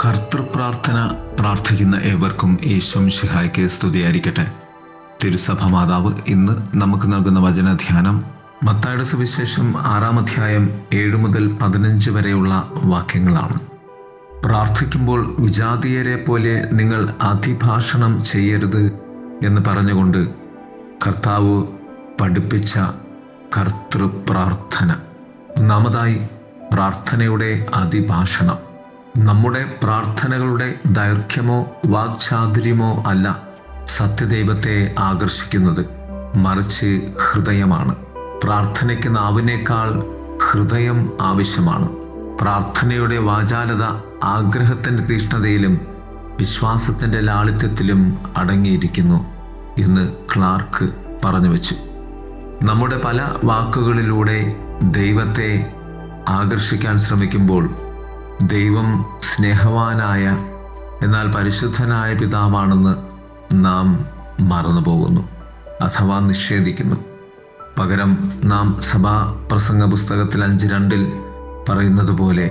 കർത്തൃപ്രാർത്ഥന പ്രാർത്ഥിക്കുന്ന ഏവർക്കും യേശുമിശിഹായ്ക്ക് സ്തുതിയായിരിക്കട്ടെ. തിരുസഭ മാതാവ് ഇന്ന് നമുക്ക് നൽകുന്ന വചനധ്യാനം മത്തായിയുടെ സുവിശേഷം 6-ാം അധ്യായം 7 മുതൽ 15 വരെയുള്ള വാക്യങ്ങളാണ്. പ്രാർത്ഥിക്കുമ്പോൾ വിജാതീയരെ പോലെ നിങ്ങൾ അതിഭാഷണം ചെയ്യരുത് എന്ന് പറഞ്ഞുകൊണ്ട് കർത്താവ് പഠിപ്പിച്ച കർത്തൃപ്രാർത്ഥന. ഒന്നാമതായി, പ്രാർത്ഥനയുടെ അതിഭാഷണം. നമ്മുടെ പ്രാർത്ഥനകളുടെ ദൈർഘ്യമോ വാക്ചാതുര്യമോ അല്ല സത്യദൈവത്തെ ആകർഷിക്കുന്നത്, മറിച്ച് ഹൃദയമാണ്. പ്രാർത്ഥനയ്ക്ക് നാവിനേക്കാൾ ഹൃദയം ആവശ്യമാണ്. പ്രാർത്ഥനയുടെ വാചാലത ആഗ്രഹത്തിൻ്റെ തീഷ്ണതയിലും വിശ്വാസത്തിൻ്റെ ലാളിത്യത്തിലും അടങ്ങിയിരിക്കുന്നു എന്ന് ക്ലാർക്ക് പറഞ്ഞു വച്ചു. നമ്മുടെ പല വാക്കുകളിലൂടെ ദൈവത്തെ ആകർഷിക്കാൻ ശ്രമിക്കുമ്പോൾ ദൈവം സ്നേഹവാനായ എന്നാൽ പരിശുദ്ധനായ പിതാവാണെന്ന് നാം മറന്നുപോകുന്നു അഥവാ നിഷേധിക്കുന്നു. പകരം നാം സഭാ പ്രസംഗ പുസ്തകത്തിൽ 5:2 പറയുന്നത് പോലെ,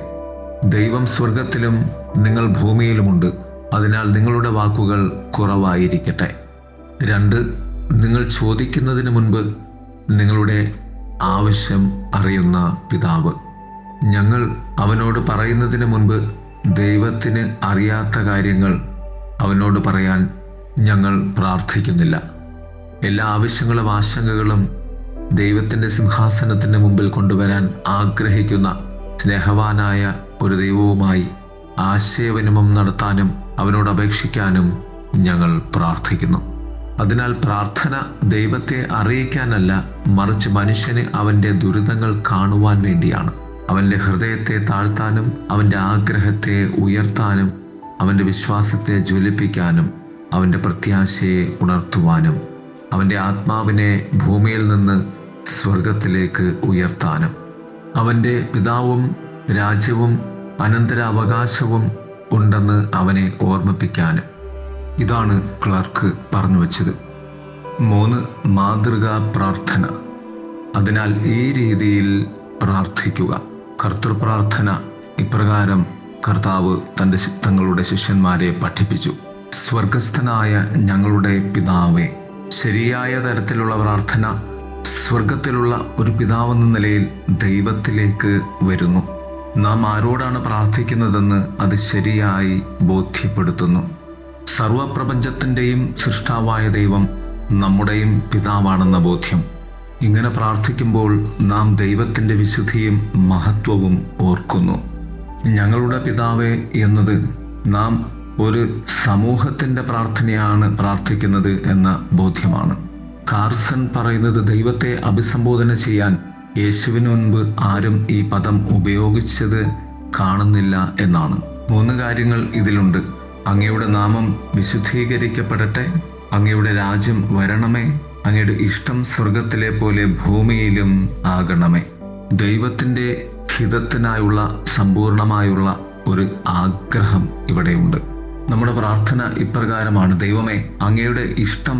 ദൈവം സ്വർഗത്തിലും നിങ്ങൾ ഭൂമിയിലുമുണ്ട്, അതിനാൽ നിങ്ങളുടെ വാക്കുകൾ കുറവായിരിക്കട്ടെ. 2, നിങ്ങൾ ചോദിക്കുന്നതിന് മുൻപ് നിങ്ങളുടെ ആവശ്യം അറിയുന്ന പിതാവ്. ഞങ്ങൾ അവനോട് പറയുന്നതിന് മുൻപ് ദൈവത്തിന് അറിയാത്ത കാര്യങ്ങൾ അവനോട് പറയാൻ ഞങ്ങൾ പ്രാർത്ഥിക്കുന്നില്ല. എല്ലാ ആവശ്യങ്ങളും ആശങ്കകളും ദൈവത്തിൻ്റെ സിംഹാസനത്തിന് മുമ്പിൽ കൊണ്ടുവരാൻ ആഗ്രഹിക്കുന്ന സ്നേഹവാനായ ഒരു ദൈവവുമായി ആശയവിനിമയം നടത്താനും അവനോട് അപേക്ഷിക്കാനും ഞങ്ങൾ പ്രാർത്ഥിക്കുന്നു. അതിനാൽ പ്രാർത്ഥന ദൈവത്തെ അറിയിക്കാനല്ല, മറിച്ച് മനുഷ്യന് അവൻ്റെ ദുരിതങ്ങൾ കാണുവാൻ വേണ്ടിയാണ്. അവൻ്റെ ഹൃദയത്തെ താഴ്ത്താനും അവൻ്റെ ആഗ്രഹത്തെ ഉയർത്താനും അവൻ്റെ വിശ്വാസത്തെ ജ്വലിപ്പിക്കാനും അവൻ്റെ പ്രത്യാശയെ ഉണർത്തുവാനും അവൻ്റെ ആത്മാവിനെ ഭൂമിയിൽ നിന്ന് സ്വർഗത്തിലേക്ക് ഉയർത്താനും അവൻ്റെ പിതാവും രാജ്യവും അനന്തരാവകാശവും ഉണ്ടെന്ന് അവനെ ഓർമ്മിപ്പിക്കാനും. ഇതാണ് ക്ലാർക്ക് പറഞ്ഞു വച്ചത്. 3, മാതൃകാ പ്രാർത്ഥന. അതിനാൽ ഈ രീതിയിൽ പ്രാർത്ഥിക്കുക. കർത്തൃപ്രാർത്ഥന ഇപ്രകാരം കർത്താവ് തങ്ങളുടെ ശിഷ്യന്മാരെ പഠിപ്പിച്ചു. സ്വർഗസ്ഥനായ ഞങ്ങളുടെ പിതാവേ. ശരിയായ തരത്തിലുള്ള പ്രാർത്ഥന സ്വർഗത്തിലുള്ള ഒരു പിതാവെന്ന നിലയിൽ ദൈവത്തിലേക്ക് വരുന്നു. നാം ആരോടാണ് പ്രാർത്ഥിക്കുന്നതെന്ന് അത് ശരിയായി ബോധ്യപ്പെടുത്തുന്നു. സർവപ്രപഞ്ചത്തിൻ്റെയും സൃഷ്ടാവായ ദൈവം നമ്മുടെയും പിതാവാണെന്ന ബോധ്യം. ഇങ്ങനെ പ്രാർത്ഥിക്കുമ്പോൾ നാം ദൈവത്തിൻ്റെ വിശുദ്ധിയും മഹത്വവും ഓർക്കുന്നു. ഞങ്ങളുടെ പിതാവേ എന്നത് നാം ഒരു സമൂഹത്തിൻ്റെ പ്രാർത്ഥനയാണ് പ്രാർത്ഥിക്കുന്നത് എന്ന ബോധ്യമാണ്. കാർസൺ പറയുന്നത് ദൈവത്തെ അഭിസംബോധന ചെയ്യാൻ യേശുവിന് മുൻപ് ആരും ഈ പദം ഉപയോഗിച്ചത് കാണുന്നില്ല എന്നാണ്. 3 കാര്യങ്ങൾ ഇതിലുണ്ട്. അങ്ങയുടെ നാമം വിശുദ്ധീകരിക്കപ്പെടട്ടെ, അങ്ങയുടെ രാജ്യം വരണമേ, അങ്ങയുടെ ഇഷ്ടം സ്വർഗത്തിലെ പോലെ ഭൂമിയിലും ആകണമേ. ദൈവത്തിൻ്റെ ഹിതത്തിനായുള്ള സമ്പൂർണമായുള്ള ഒരു ആഗ്രഹം ഇവിടെയുണ്ട്. നമ്മുടെ പ്രാർത്ഥന ഇപ്രകാരമാണ്: ദൈവമേ, അങ്ങയുടെ ഇഷ്ടം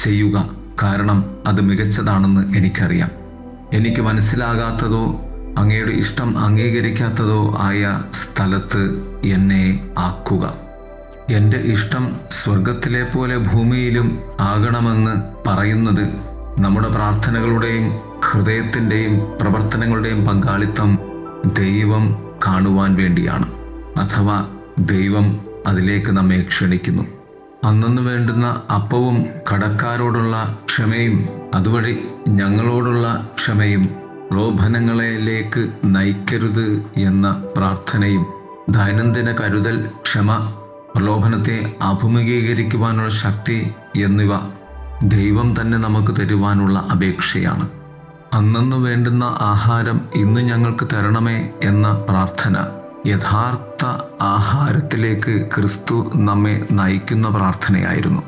ചെയ്യുക, കാരണം അത് മികച്ചതാണെന്ന് എനിക്കറിയാം. എനിക്ക് മനസ്സിലാകാത്തതോ അങ്ങയുടെ ഇഷ്ടം അംഗീകരിക്കാത്തതോ ആയ സ്ഥലത്ത് എന്നെ ആക്കുക. എൻ്റെ ഇഷ്ടം സ്വർഗത്തിലെ പോലെ ഭൂമിയിലും ആകണമെന്ന് പറയുന്നത് നമ്മുടെ പ്രാർത്ഥനകളുടെയും ഹൃദയത്തിൻ്റെയും പ്രവർത്തനങ്ങളുടെയും പങ്കാളിത്തം ദൈവം കാണുവാൻ വേണ്ടിയാണ്, അഥവാ ദൈവം അതിലേക്ക് നമ്മെ ക്ഷണിക്കുന്നു. അന്നു വേണ്ടുന്ന അപ്പവും കടക്കാരോടുള്ള ക്ഷമയും അതുവഴി ഞങ്ങളോടുള്ള ക്ഷമയും ലോഭനങ്ങളിലേക്ക് നയിക്കരുത് എന്ന പ്രാർത്ഥനയും ദൈനംദിന കരുതൽ, ക്ഷമ, പ്രലോഭനത്തെ അഭിമുഖീകരിക്കുവാനുള്ള ശക്തി എന്നിവ ദൈവം തന്നെ നമുക്ക് തരുവാനുള്ള അപേക്ഷയാണ്. അന്നു വേണ്ടുന്ന ആഹാരം ഇന്ന് ഞങ്ങൾക്ക് തരണമേ എന്ന പ്രാർത്ഥന യഥാർത്ഥ ആഹാരത്തിലേക്ക് ക്രിസ്തു നമ്മെ നയിക്കുന്ന പ്രാർത്ഥനയായിരുന്നു.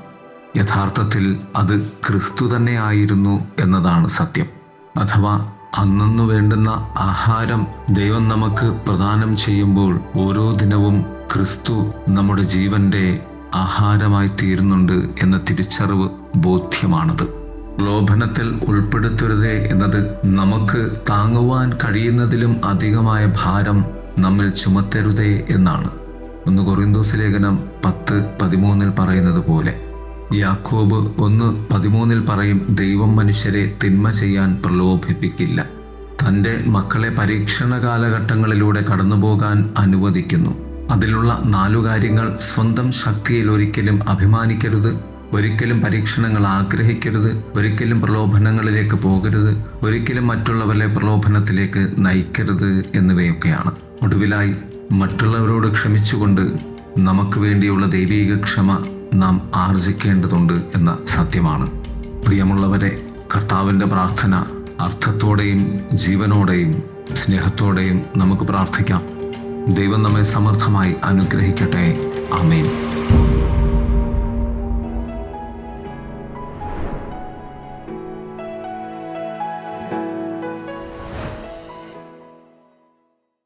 യഥാർത്ഥത്തിൽ അത് ക്രിസ്തു തന്നെ ആയിരുന്നു എന്നതാണ് സത്യം. അഥവാ അന്നു വേണ്ടുന്ന ആഹാരം ദൈവം നമുക്ക് പ്രദാനം ചെയ്യുമ്പോൾ ഓരോ ദിനവും ക്രിസ്തു നമ്മുടെ ജീവന്റെ ആഹാരമായി തീരുന്നുണ്ട് എന്ന തിരിച്ചറിവ് ബോധ്യമാണത്. പ്രലോഭനത്തിൽ ഉൾപ്പെടുത്തരുതേ എന്നത് നമുക്ക് താങ്ങുവാൻ കഴിയുന്നതിലും അധികമായ ഭാരം നമ്മിൽ ചുമത്തരുതേ എന്നാണ്. 1 കൊറിന്തോസ് ലേഖനം 10:13 പറയുന്നത് പോലെ. യാക്കോബ് 1:13 പറയും, ദൈവം മനുഷ്യരെ തിന്മ ചെയ്യാൻ പ്രലോഭിപ്പിക്കില്ല. തൻ്റെ മക്കളെ പരീക്ഷണ കാലഘട്ടങ്ങളിലൂടെ കടന്നുപോകാൻ അനുവദിക്കുന്നു. അതിലുള്ള 4 കാര്യങ്ങൾ: സ്വന്തം ശക്തിയിൽ ഒരിക്കലും അഭിമാനിക്കരുത്, ഒരിക്കലും പരീക്ഷണങ്ങൾ ആഗ്രഹിക്കരുത്, ഒരിക്കലും പ്രലോഭനങ്ങളിലേക്ക് പോകരുത്, ഒരിക്കലും മറ്റുള്ളവരെ പ്രലോഭനത്തിലേക്ക് നയിക്കരുത് എന്നിവയൊക്കെയാണ്. ഒടുവിലായി, മറ്റുള്ളവരോട് ക്ഷമിച്ചുകൊണ്ട് നമുക്ക് വേണ്ടിയുള്ള ദൈവീക ക്ഷമ നാം ആർജിക്കേണ്ടതുണ്ട് എന്ന സത്യമാണ്. പ്രിയമുള്ളവരെ, കർത്താവിൻ്റെ പ്രാർത്ഥന അർത്ഥത്തോടെയും ജീവനോടെയും സ്നേഹത്തോടെയും നമുക്ക് പ്രാർത്ഥിക്കാം. ദൈവം നമ്മെ സമൃദ്ധമായി അനുഗ്രഹിക്കട്ടെ. ആമേൻ.